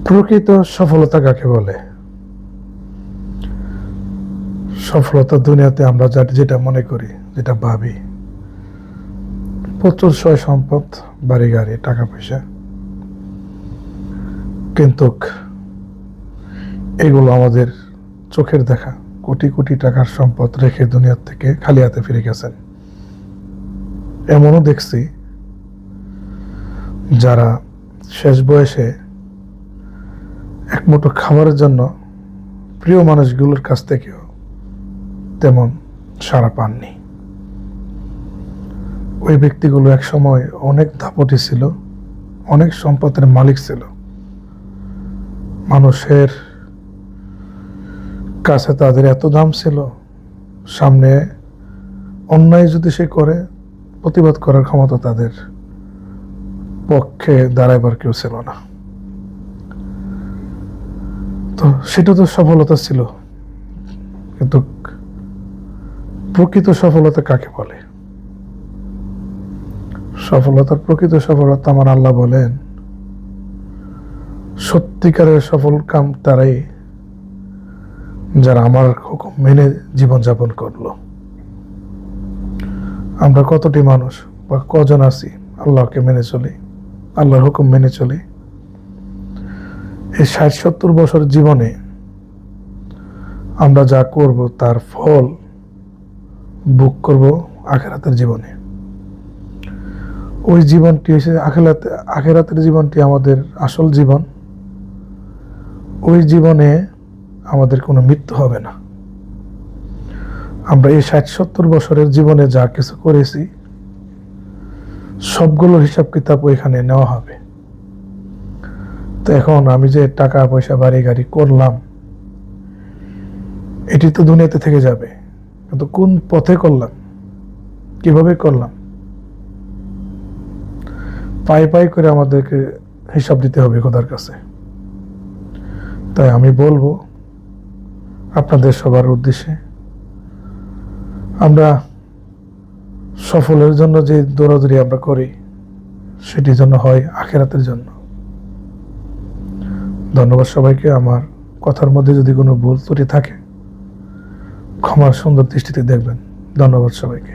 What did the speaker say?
প্রকৃত সফলতা কাকে বলে? সফলতা দুনিয়াতে আমরা যেটা মনে করি, যেটা ভাবি, প্রচুর সয় সম্পদ, বাড়ি গাড়ি, টাকা পয়সা, কিন্তু এগুলো আমাদের চোখের দেখা। কোটি কোটি টাকার সম্পদ রেখে দুনিয়ার থেকে খালি হাতে ফিরে গেছেন। এমনও দেখছি যারা শেষ বয়সে এক মুঠো খাবারের জন্য প্রিয় মানুষগুলোর কাছ থেকেও তেমন সাড়া পাননি। ওই ব্যক্তিগুলো এক সময় অনেক দাপটি ছিল, অনেক সম্পদের মালিক ছিল। মানুষের কাছে তাদের এত দাম ছিল, সামনে অন্যায় যদি সে করে প্রতিবাদ করার ক্ষমতা তাদের পক্ষে দাঁড়াইবার কেউ ছিল না। তো সেটা তো সফলতা ছিল, কিন্তু প্রকৃত সফলতা কাকে বলে? সফলতার প্রকৃত সফলতা আমার আল্লাহ বলেন, সত্যিকারের সফল কাম তারাই যারা আমার হুকুম মেনে জীবনযাপন করলো। আমরা কতটি মানুষ বা কজন আছি আল্লাহকে মেনে চলি, আল্লাহর হুকুম মেনে চলি? এই ৬০-৭০ বছর জীবনে আমরা যা করব তার ফল ভোগ করব আখিরাতের জীবনে। ওই জীবনটি হচ্ছে আখিরাতের জীবনটি আমাদের আসল জীবন। ওই জীবনে আমাদের কোনো মৃত্যু হবে না। আমরা এই ৬০-৭০ বছরের জীবনে যা কিছু করেছি সবগুলোর হিসাব কিতাব ওইখানে নেওয়া হবে। তো এখন আমি যে টাকা পয়সা বাড়ি গাড়ি করলাম, এটি তো দুনিয়াতে থেকে যাবে, কিন্তু কোন পথে করলাম, কিভাবে করলাম, পাই পাই করে আমাদেরকে হিসাব দিতে হবে খোদার কাছে। তাই আমি বলবো আপনাদের সবার উদ্দেশ্যে, আমরা সফলের জন্য যে দৌড়াদৌড়ি আমরা করি সেটির জন্য হয় আখিরাতের জন্য। ধন্যবাদ সবাইকে। আমার কথার মধ্যে যদি কোনো ভুল ত্রুটি থাকে ক্ষমার সুন্দর দৃষ্টিতে দেখবেন। ধন্যবাদ সবাইকে।